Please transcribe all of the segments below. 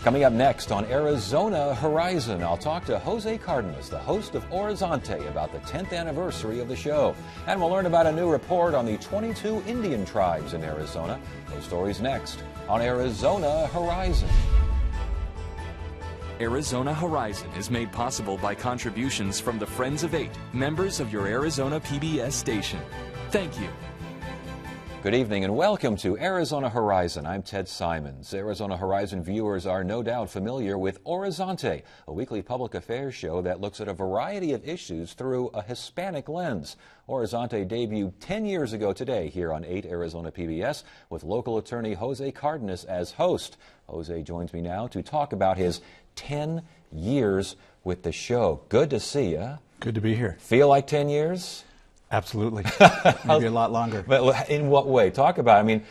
Coming up next on Arizona Horizon, I'll talk to Jose Cardenas, the host of Horizonte, about the 10th anniversary of the show. And we'll learn about a new report on the 22 Indian tribes in Arizona. Those stories next on Arizona Horizon. Arizona Horizon is made possible by contributions from the Friends of Eight, members of your Arizona PBS station. Thank you. Good evening and welcome to Arizona Horizon. I'm Ted Simons. Arizona Horizon viewers are no doubt familiar with Horizonte, a weekly public affairs show that looks at a variety of issues through a Hispanic lens. Horizonte debuted 10 years ago today here on 8 Arizona PBS with local attorney Jose Cardenas as host. Jose joins me now to talk about his 10 years with the show. Good to see you. Good to be here. Feel like 10 years? Absolutely. Maybe a lot longer. But in what way? Talk about it. I mean,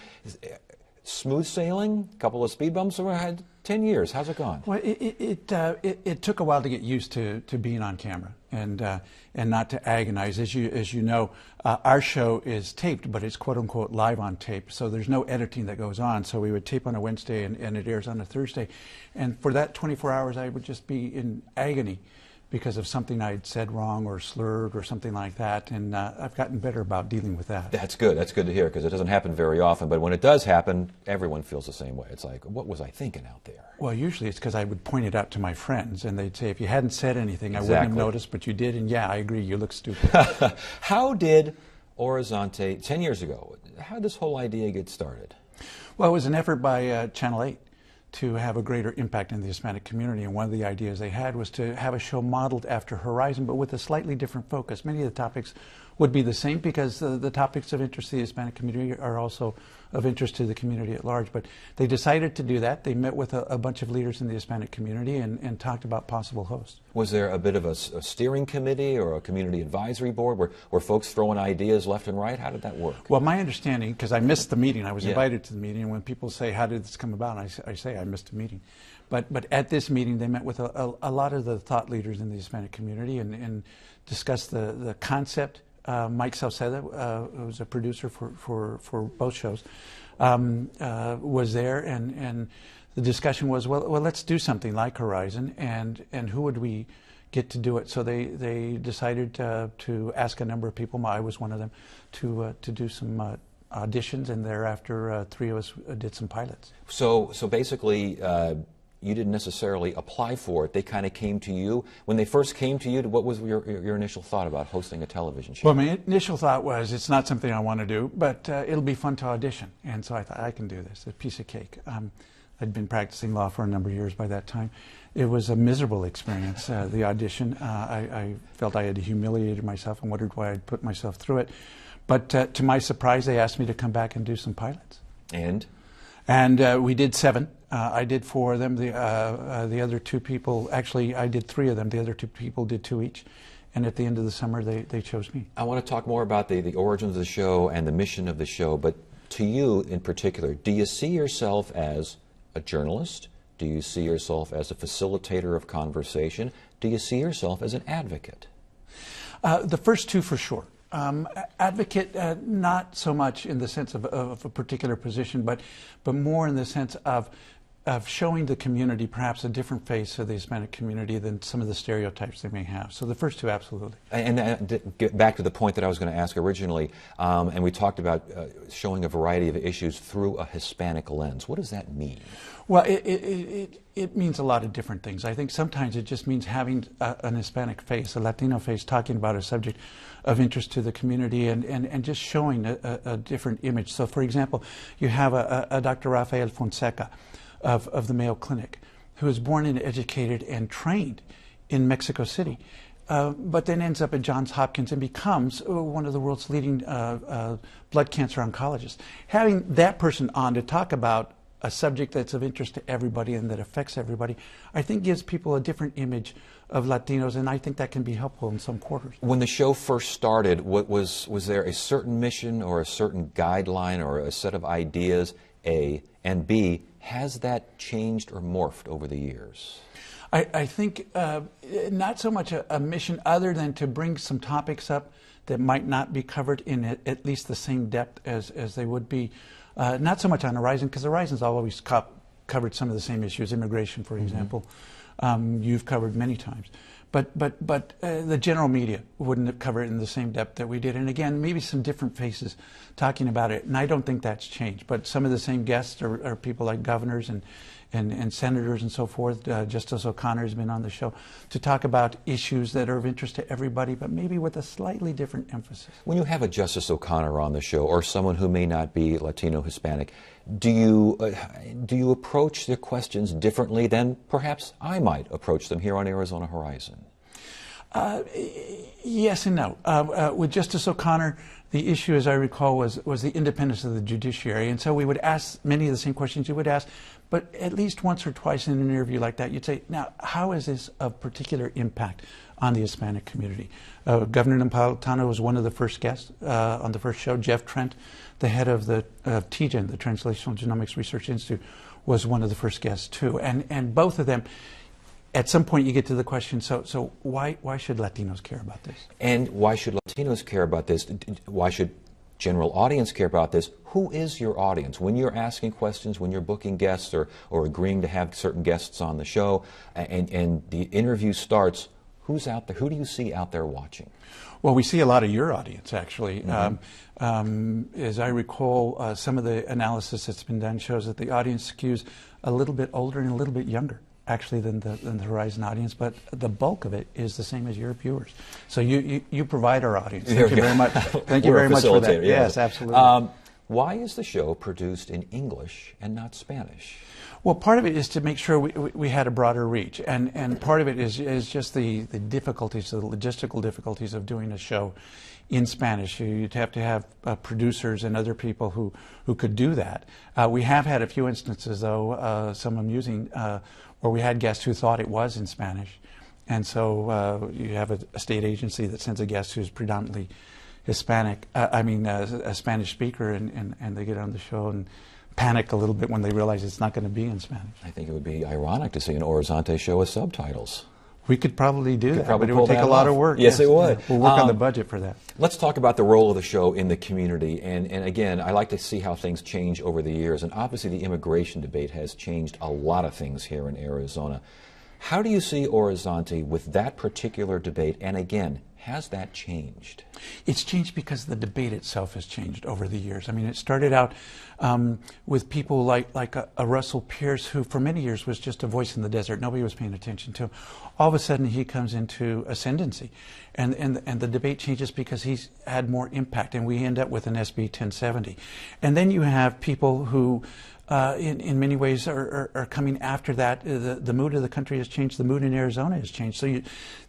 smooth sailing, a couple of speed bumps, we had 10 years. How's it gone? Well, it took a while to get used to being on camera and not to agonize. As you know, our show is taped, but it's quote unquote live on tape. So there's no editing that goes on. So we would tape on a Wednesday and it airs on a Thursday. And for that 24 hours, I would just be in agony because of something I'd said wrong or slurred or something like that, and I've gotten better about dealing with that. That's good. That's good to hear, because it doesn't happen very often, but when it does happen, everyone feels the same way. It's like, what was I thinking out there? Well, usually it's because I would point it out to my friends, and they'd say, if you hadn't said anything, I wouldn't have noticed, but you did, and yeah, I agree, you look stupid. How did Horizonte, 10 years ago, how did this whole idea get started? Well, it was an effort by Channel 8. To have a greater impact in the Hispanic community, and one of the ideas they had was to have a show modeled after Horizon, but with a slightly different focus. Many of the topics would be the same because the topics of interest to the Hispanic community are also of interest to the community at large. But they decided to do that. They met with a bunch of leaders in the Hispanic community and talked about possible hosts. Was there a bit of a steering committee or a community advisory board where folks throwing ideas left and right? How did that work? Well, my understanding, because I missed the meeting, I was invited to the meeting, and when people say, how did this come about, I say I missed a meeting. But at this meeting, they met with a lot of the thought leaders in the Hispanic community and discussed the concept. Mike Salceda, who was a producer for both shows, was there, and the discussion was, well, let's do something like Horizon, and who would we get to do it? So they decided to ask a number of people. I was one of them, to do some auditions, and thereafter 3 of us did some pilots. So basically, you didn't necessarily apply for it. They kind of came to you. When they first came to you, what was your initial thought about hosting a television show? Well, my initial thought was, it's not something I want to do, but it'll be fun to audition. And so I thought, I can do this, a piece of cake. I'd been practicing law for a number of years by that time. It was a miserable experience, the audition. I felt I had humiliated myself and wondered why I'd put myself through it. But to my surprise, they asked me to come back and do some pilots. And we did 7. I did 4 of them. The other 2 people, actually, I did 3 of them. The other 2 people did 2 each. And at the end of the summer, they chose me. I want to talk more about the origins of the show and the mission of the show. But to you in particular, do you see yourself as a journalist? Do you see yourself as a facilitator of conversation? Do you see yourself as an advocate? The first 2 for sure. Advocate, not so much in the sense of a particular position, but more in the sense of showing the community perhaps a different face of the Hispanic community than some of the stereotypes they may have. So the first 2, absolutely. And get back to the point that I was going to ask originally, and we talked about showing a variety of issues through a Hispanic lens. What does that mean? Well, it means a lot of different things. I think sometimes it just means having an Hispanic face, a Latino face, talking about a subject of interest to the community and just showing a different image. So, for example, you have a Dr. Rafael Fonseca of the Mayo Clinic, who was born and educated and trained in Mexico City, but then ends up at Johns Hopkins and becomes one of the world's leading blood cancer oncologists. Having that person on to talk about a subject that's of interest to everybody and that affects everybody, I think gives people a different image of Latinos, and I think that can be helpful in some quarters. When the show first started, was there a certain mission or a certain guideline or a set of ideas, A, and B, has that changed or morphed over the years? I think not so much a mission other than to bring some topics up that might not be covered in at least the same depth as they would be. Not so much on Horizon, because Horizon's always covered some of the same issues, immigration, for example. You've covered many times. But the general media wouldn't cover it in the same depth that we did. And again, maybe some different faces talking about it. And I don't think that's changed. But some of the same guests are people like governors and senators and so forth. Justice O'Connor has been on the show to talk about issues that are of interest to everybody, but maybe with a slightly different emphasis. When you have a Justice O'Connor on the show, or someone who may not be Latino, Hispanic, do you approach their questions differently than perhaps I might approach them here on Arizona Horizon? Yes and no. With Justice O'Connor, the issue, as I recall, was the independence of the judiciary. And so we would ask many of the same questions you would ask, but at least once or twice in an interview like that, you'd say, now, how is this of particular impact on the Hispanic community? Governor Napolitano was one of the first guests on the first show. Jeff Trent, the head of the TGen, the Translational Genomics Research Institute, was one of the first guests too. And both of them, at some point you get to the question, so why should Latinos care about this? And why should Latinos care about this? Why should general audience care about this? Who is your audience? When you're asking questions, when you're booking guests or agreeing to have certain guests on the show, and the interview starts, who's out there? Who do you see out there watching? Well, we see a lot of your audience, actually. As I recall, some of the analysis that's been done shows that the audience skews a little bit older and a little bit younger, actually, than the Horizon audience, but the bulk of it is the same as your viewers. So you provide our audience. Thank you very much. Thank you very much for that. Yes, absolutely. Why is the show produced in English and not Spanish? Well, part of it is to make sure we had a broader reach, and part of it is just the difficulties, the logistical difficulties of doing a show in Spanish. You'd have to have producers and other people who could do that. We have had a few instances, though, some amusing, where we had guests who thought it was in Spanish, and so you have a state agency that sends a guest who's predominantly Hispanic, a Spanish speaker, and they get on the show and panic a little bit when they realize it's not going to be in Spanish. I think it would be ironic to see an Horizonte show with subtitles. We could probably do that, but it would take a lot of work. Yes, it would. We'll work on the budget for that. Let's talk about the role of the show in the community. And again, I like to see how things change over the years. And obviously the immigration debate has changed a lot of things here in Arizona. How do you see Horizonte with that particular debate? And again, has that changed? It's changed because the debate itself has changed over the years. I mean, it started out with people like a Russell Pierce, who for many years was just a voice in the desert. Nobody was paying attention to him. All of a sudden, he comes into ascendancy, and the debate changes because he's had more impact, and we end up with an SB 1070. And then you have people who in many ways are coming after that. The mood of the country has changed. The mood in Arizona has changed. So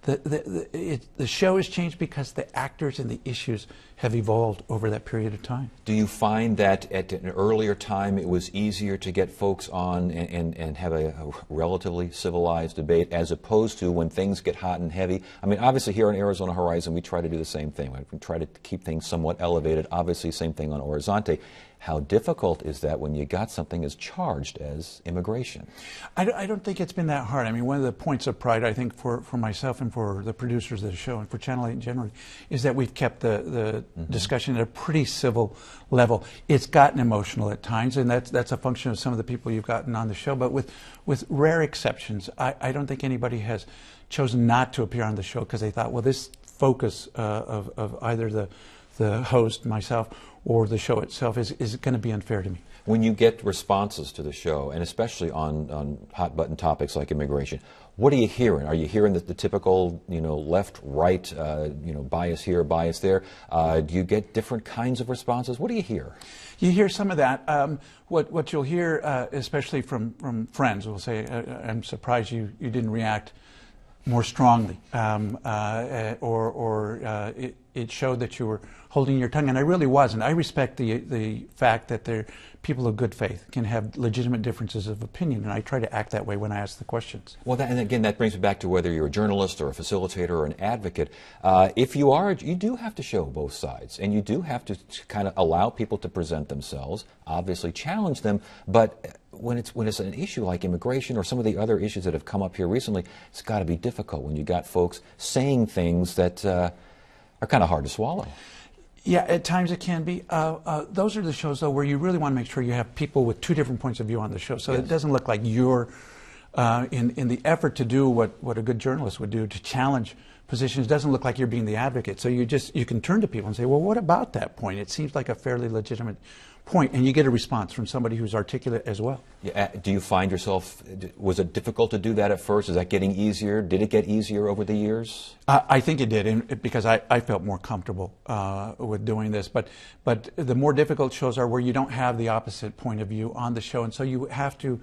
the show has changed because the actors and the issues have evolved over that period of time. Do you find that at an earlier time it was easier to get folks on and have a relatively civilized debate, as opposed to when things get hot and heavy? I mean, obviously here on Arizona Horizon we try to do the same thing. We try to keep things somewhat elevated. Obviously, same thing on Horizonte. How difficult is that when you got something as charged as immigration? I don't think it's been that hard. I mean, one of the points of pride, I think, for myself and for the producers of the show and for Channel 8 generally, is that we've kept the discussion at a pretty civil level. It's gotten emotional at times, and that's a function of some of the people you've gotten on the show. But with rare exceptions, I don't think anybody has chosen not to appear on the show because they thought, well, this focus of either the host, myself, or the show itself is going to be unfair to me. When you get responses to the show, and especially on hot button topics like immigration, what are you hearing? Are you hearing the typical, left, right, bias here, bias there? Do you get different kinds of responses? What do you hear? You hear some of that. What you'll hear, especially from friends, will say, "I'm surprised you didn't react more strongly," it showed that you were holding your tongue, and I really wasn't. I respect the fact that people of good faith can have legitimate differences of opinion, and I try to act that way when I ask the questions. Well, and again, that brings me back to whether you're a journalist or a facilitator or an advocate. If you are, you do have to show both sides, and you do have to kind of allow people to present themselves, obviously challenge them, but when it's an issue like immigration or some of the other issues that have come up here recently, it's got to be difficult when you got folks saying things that are kind of hard to swallow. Yeah, at times it can be. Those are the shows, though, where you really want to make sure you have people with two different points of view on the show, so Yes. it doesn't look like you're, in the effort to do what a good journalist would do, to challenge positions, it doesn't look like you're being the advocate. So you can turn to people and say, well, what about that point? It seems like a fairly legitimate point, and you get a response from somebody who's articulate as well. Yeah, do you find yourself, was it difficult to do that at first? Is that getting easier? Did it get easier over the years? I think it did, because I felt more comfortable with doing this. But the more difficult shows are where you don't have the opposite point of view on the show, and so you have to,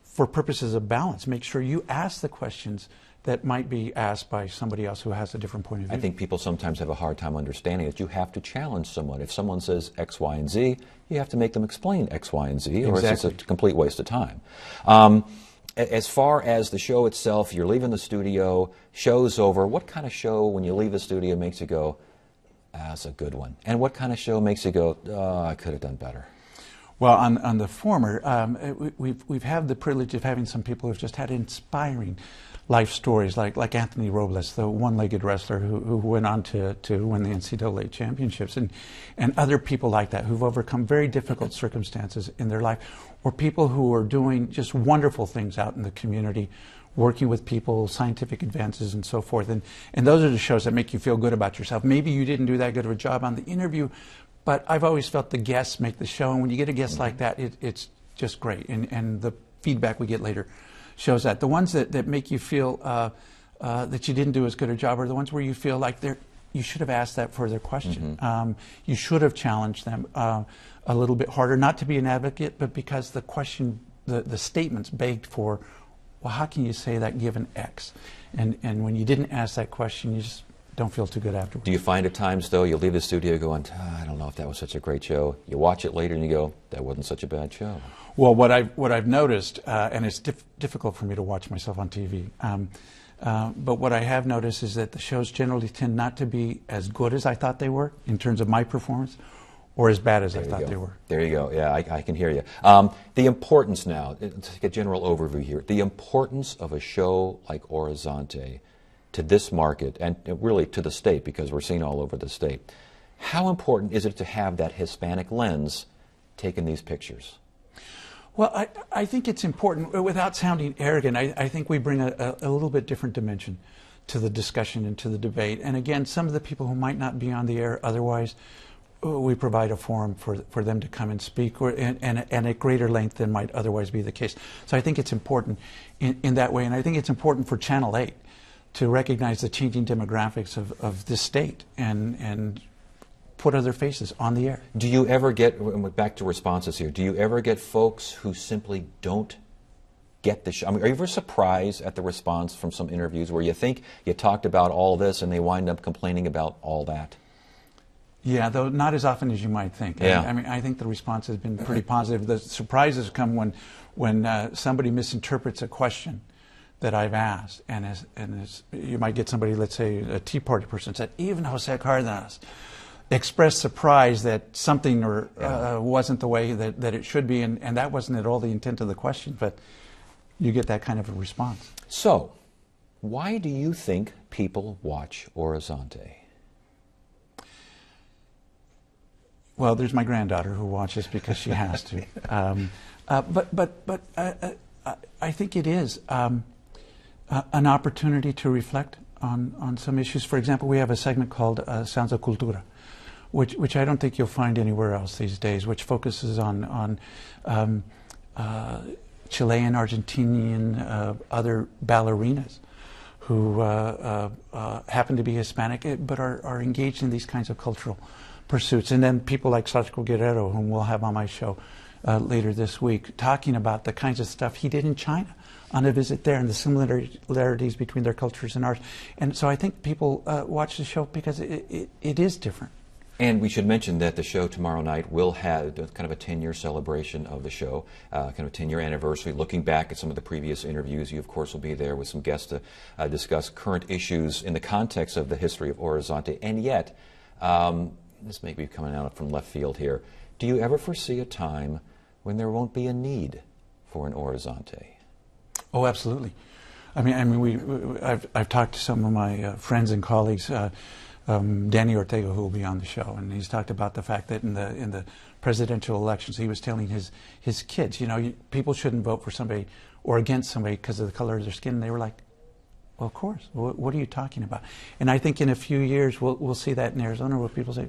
for purposes of balance, make sure you ask the questions that might be asked by somebody else who has a different point of view. I think people sometimes have a hard time understanding that you have to challenge someone. If someone says X, Y, and Z, you have to make them explain X, Y, and Z, or Exactly. it's a complete waste of time. As far as the show itself, you're leaving the studio, show's over. What kind of show, when you leave the studio, makes you go, that's a good one? And what kind of show makes you go, oh, I could have done better? Well, on the former, we've had the privilege of having some people who've just had inspiring life stories, like Anthony Robles, the one-legged wrestler who went on to win the NCAA championships, and other people like that who've overcome very difficult circumstances in their life, or people who are doing just wonderful things out in the community, working with people, scientific advances, and so forth. And those are the shows that make you feel good about yourself. Maybe you didn't do that good of a job on the interview, but I've always felt the guests make the show, and when you get a guest like that, it's just great. And the feedback we get later shows that. The ones that make you feel that you didn't do as good a job are the ones where you feel like you should have asked that further question. You should have challenged them a little bit harder, not to be an advocate, but because the question, the statements begged for, well, how can you say that given X? And when you didn't ask that question, you just don't feel too good afterwards. Do you find at times, though, you leave the studio going, I don't know if that was such a great show. You watch it later and you go, that wasn't such a bad show. Well, what I've noticed, and it's difficult for me to watch myself on TV, but what I have noticed is that the shows generally tend not to be as good as I thought they were in terms of my performance, or as bad as I thought they were. There you go. Yeah, I can hear you. The importance now, let's take a general overview here. The importance of a show like Horizonte to this market, and really to the state, because we're seen all over the state. How important is it to have that Hispanic lens taking these pictures? Well, I think it's important, without sounding arrogant, I think we bring a little bit different dimension to the discussion and to the debate. And again, some of the people who might not be on the air otherwise, we provide a forum for them to come and speak, and at greater length than might otherwise be the case. So I think it's important in that way, and I think it's important for Channel 8 to recognize the changing demographics of this state and put other faces on the air. Do you ever get, back to responses here, do you ever get folks who simply don't get the show? I mean, are you ever surprised at the response from some interviews where you think you talked about all this and they wind up complaining about all that? Yeah, though not as often as you might think. Yeah. I mean, I think the response has been pretty positive. The surprises come when somebody misinterprets a question that I've asked, and you might get somebody, let's say a Tea Party person, said, even Jose Cardenas expressed surprise that something wasn't the way that it should be, and that wasn't at all the intent of the question, but you get that kind of a response. So, why do you think people watch Horizonte? Well, there's my granddaughter who watches because she has to. But I think it is an opportunity to reflect on some issues. For example, we have a segment called Sounds of Cultura, which I don't think you'll find anywhere else these days, which focuses on Chilean, Argentinian, other ballerinas who happen to be Hispanic but are engaged in these kinds of cultural pursuits. And then people like Sachko Guerrero, whom we'll have on my show later this week, talking about the kinds of stuff he did in China on a visit there and the similarities between their cultures and ours. And so I think people watch the show because it is different. And we should mention that the show tomorrow night will have kind of a 10-year celebration of the show, kind of a 10-year anniversary, looking back at some of the previous interviews. You, of course, will be there with some guests to discuss current issues in the context of the history of Horizonte. And yet, this may be coming out from left field here, do you ever foresee a time when there won't be a need for an Horizonte? Oh, absolutely. I mean, I've talked to some of my friends and colleagues Danny Ortega, who will be on the show, and he's talked about the fact that in the presidential elections, he was telling his kids, people shouldn't vote for somebody or against somebody because of the color of their skin. And they were like, well, of course. What are you talking about? And I think in a few years we'll see that in Arizona, where people say,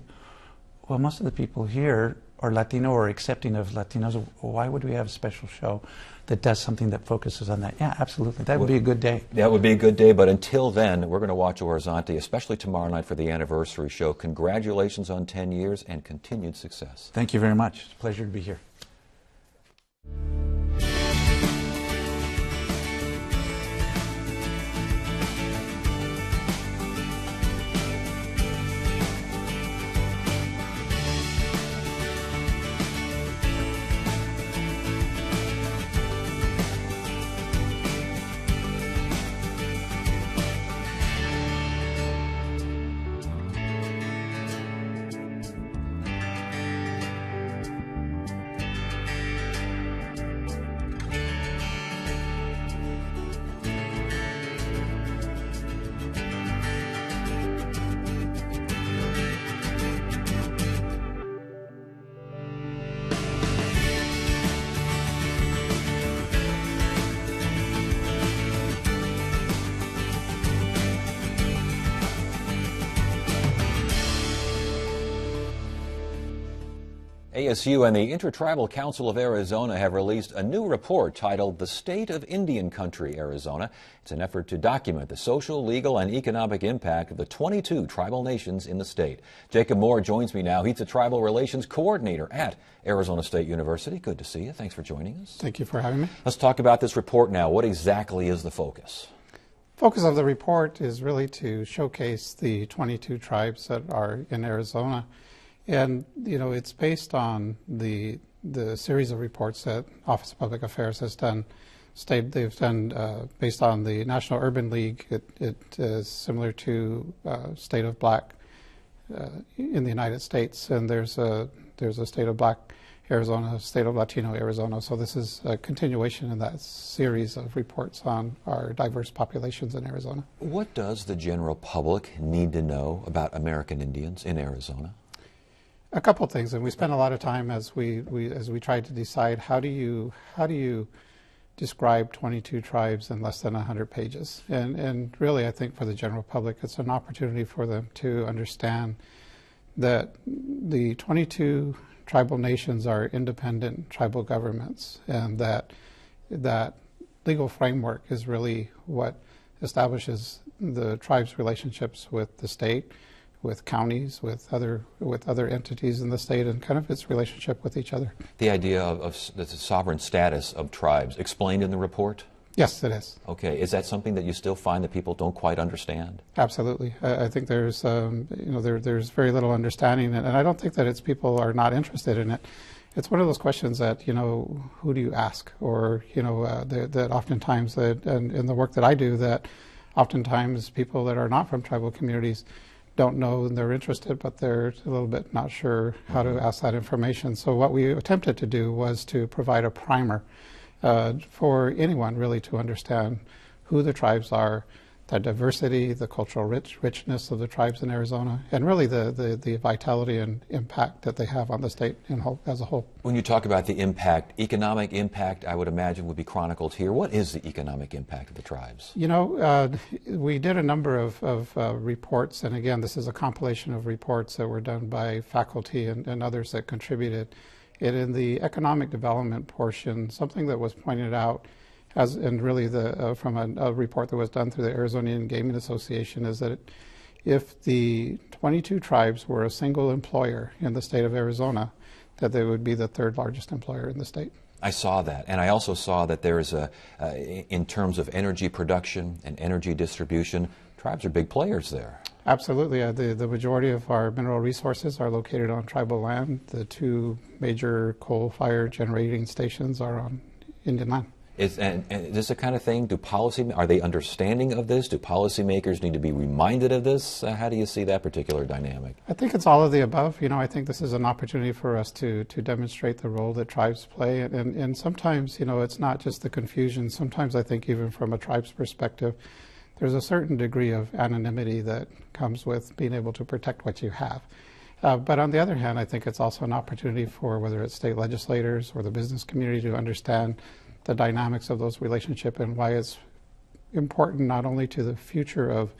well, most of the people here are Latino or accepting of Latinos. Why would we have a special show that does something that focuses on that? Yeah, absolutely. That would be a good day. That would be a good day, but until then, we're going to watch Horizonte, especially tomorrow night for the anniversary show. Congratulations on 10 years and continued success. Thank you very much. It's a pleasure to be here. ASU and the Intertribal Council of Arizona have released a new report titled The State of Indian Country, Arizona. It's an effort to document the social, legal, and economic impact of the 22 tribal nations in the state. Jacob Moore joins me now. He's the Tribal Relations Coordinator at Arizona State University. Good to see you. Thanks for joining us. Thank you for having me. Let's talk about this report now. What exactly is the focus? Focus of the report is really to showcase the 22 tribes that are in Arizona. And, it's based on the series of reports that Office of Public Affairs has done. They've done based on the National Urban League. It is similar to State of Black in the United States, and there's a State of Black Arizona, State of Latino Arizona. So this is a continuation in that series of reports on our diverse populations in Arizona. What does the general public need to know about American Indians in Arizona? A couple things, and we spent a lot of time as we tried to decide how do you describe 22 tribes in less than 100 pages. And really, I think for the general public, it's an opportunity for them to understand that the 22 tribal nations are independent tribal governments, and that legal framework is really what establishes the tribe's relationships with the state, with counties, with other entities in the state, and kind of its relationship with each other. The idea of the sovereign status of tribes explained in the report? Yes, it is. Okay. Is that something that you still find that people don't quite understand? Absolutely. I think there's there's very little understanding, and I don't think that it's people are not interested in it. It's one of those questions that who do you ask, or that oftentimes and in the work that I do, that oftentimes people that are not from tribal communities don't know and they're interested, but they're a little bit not sure how to ask that information. So what we attempted to do was to provide a primer for anyone really to understand who the tribes are, the diversity, the cultural richness of the tribes in Arizona, and really the vitality and impact that they have on the state as a whole. When you talk about the impact, economic impact, I would imagine would be chronicled here. What is the economic impact of the tribes? We did a number of reports, and again, this is a compilation of reports that were done by faculty and others that contributed. And in the economic development portion, something that was pointed out and really from a report that was done through the Arizona Indian Gaming Association, is that if the 22 tribes were a single employer in the state of Arizona, that they would be the third largest employer in the state. I saw that, and I also saw that there is in terms of energy production and energy distribution, tribes are big players there. Absolutely. The majority of our mineral resources are located on tribal land. The two major coal-fired generating stations are on Indian land. And is this the kind of thing, are they understanding of this? Do policymakers need to be reminded of this? How do you see that particular dynamic? I think it's all of the above. I think this is an opportunity for us to demonstrate the role that tribes play. And sometimes, it's not just the confusion. Sometimes I think even from a tribe's perspective, there's a certain degree of anonymity that comes with being able to protect what you have. But on the other hand, I think it's also an opportunity for whether it's state legislators or the business community to understand the dynamics of those relationships and why it's important not only to the future of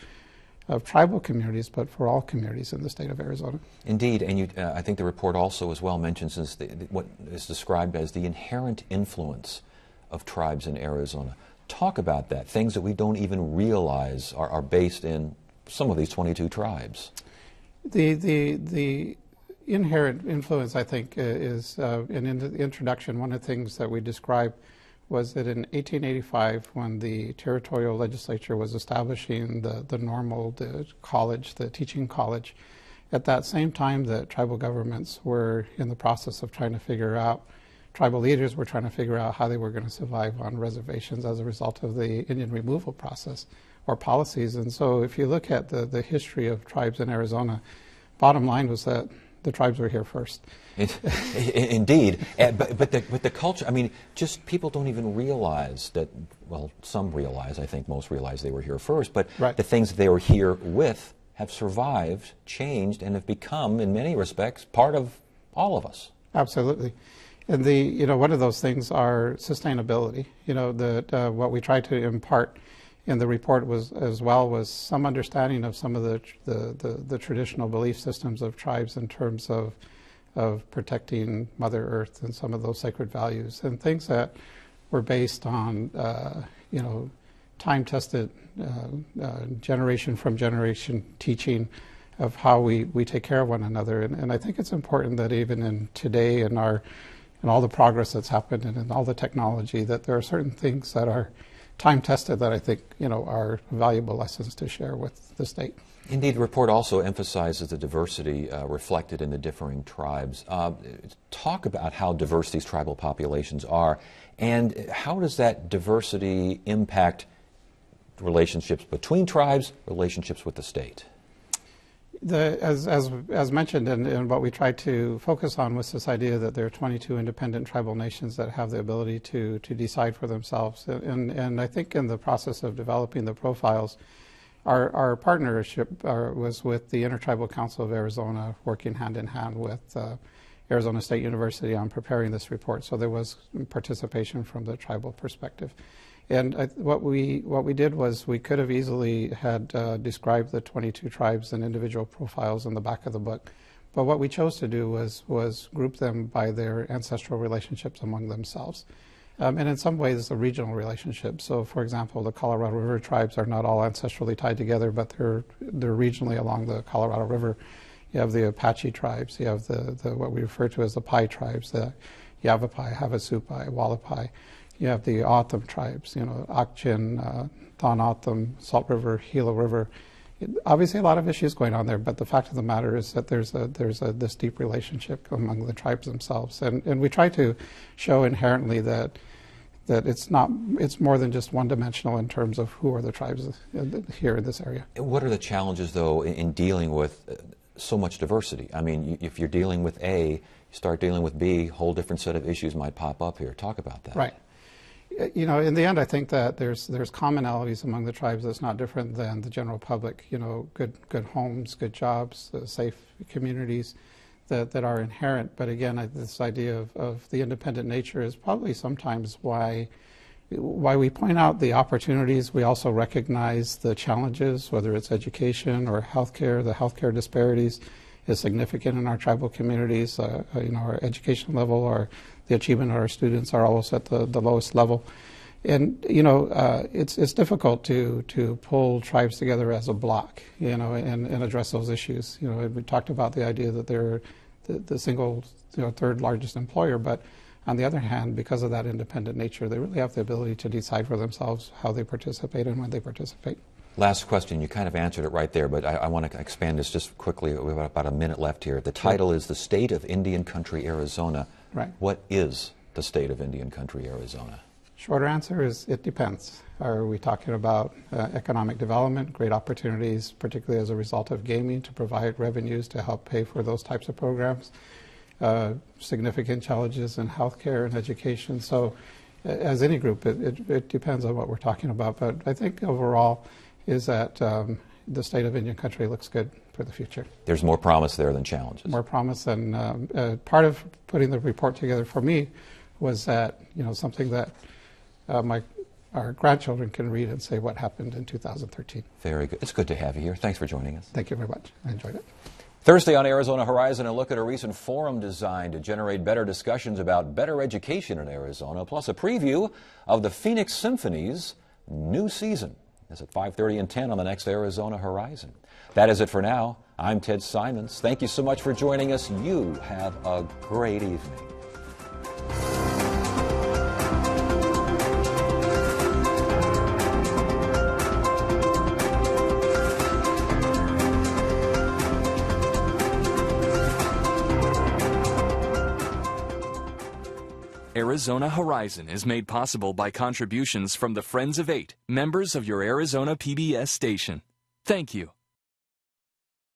tribal communities, but for all communities in the state of Arizona. Indeed, and I think the report also as well mentions what is described as the inherent influence of tribes in Arizona. Talk about that, things that we don't even realize are based in some of these 22 tribes. The inherent influence, I think, is, in the introduction, one of the things that we described was that in 1885, when the territorial legislature was establishing the normal, the college, the teaching college, at that same time that tribal governments were in the process of trying to figure out, tribal leaders were trying to figure out how they were going to survive on reservations as a result of the Indian removal process or policies. And so if you look at the history of tribes in Arizona, bottom line was that the tribes were here first. Indeed, but the culture, I mean, just people don't even realize that, well, some realize, I think most realize they were here first, but right. The things they were here with have survived, changed, and have become, in many respects, part of all of us. Absolutely. And one of those things are sustainability. What we tried to impart in the report was some understanding of some of the traditional belief systems of tribes in terms of protecting Mother Earth and some of those sacred values and things that were based on time-tested generation from generation teaching of how we take care of one another. And I think it's important that even in today and all the progress that's happened and in all the technology, that there are certain things that are time-tested that I think are valuable lessons to share with the state. Indeed, the report also emphasizes the diversity reflected in the differing tribes. Talk about how diverse these tribal populations are, and how does that diversity impact relationships between tribes, relationships with the state? As mentioned, and what we tried to focus on was this idea that there are 22 independent tribal nations that have the ability to decide for themselves. And I think in the process of developing the profiles, our partnership was with the Intertribal Council of Arizona, working hand in hand with Arizona State University on preparing this report. So there was participation from the tribal perspective. And what we did was we could have easily had described the 22 tribes and individual profiles in the back of the book. But what we chose to do was group them by their ancestral relationships among themselves. And in some ways, a regional relationship. So, for example, the Colorado River tribes are not all ancestrally tied together, but they're regionally along the Colorado River. You have the Apache tribes. You have the what we refer to as the Pi tribes, the Yavapai, Havasupai, Wallapai. You have the O'odham tribes, Ak-Chin, Thon-O'odham, Salt River, Gila River. Obviously, a lot of issues going on there, but the fact of the matter is that there's this deep relationship among the tribes themselves, and we try to show inherently that it's more than just one-dimensional in terms of who are the tribes here in this area. What are the challenges, though, in dealing with so much diversity? I mean, if you're dealing with A, you start dealing with B, a whole different set of issues might pop up here. Talk about that. Right. In the end, I think that there's commonalities among the tribes that's not different than the general public. Good homes, good jobs, safe communities that are inherent. But again, this idea of the independent nature is probably sometimes why we point out the opportunities. We also recognize the challenges, whether it's education or healthcare. The healthcare disparities is significant in our tribal communities. Our education level or the achievement of our students are always at the lowest level. And, it's difficult to pull tribes together as a block, and address those issues. We talked about the idea that they're the single, third largest employer, but on the other hand, because of that independent nature, they really have the ability to decide for themselves how they participate and when they participate. Last question. You kind of answered it right there, but I want to expand this just quickly. We have about a minute left here. The title is The State of Indian Country, Arizona. Right. What is the state of Indian Country, Arizona? Shorter answer is it depends. Are we talking about economic development, great opportunities, particularly as a result of gaming, to provide revenues to help pay for those types of programs? Significant challenges in healthcare and education. So as any group, it depends on what we're talking about. But I think overall, is that the state of Indian Country looks good for the future. There's more promise there than challenges. More promise, and part of putting the report together for me was that, something that our grandchildren can read and say what happened in 2013. Very good. It's good to have you here. Thanks for joining us. Thank you very much. I enjoyed it. Thursday on Arizona Horizon, a look at a recent forum designed to generate better discussions about better education in Arizona, plus a preview of the Phoenix Symphony's new season. That's at 5:30 and 10 on the next Arizona Horizon. That is it for now. I'm Ted Simons. Thank you so much for joining us. You have a great evening. Arizona Horizon is made possible by contributions from the Friends of 8, members of your Arizona PBS station. Thank you.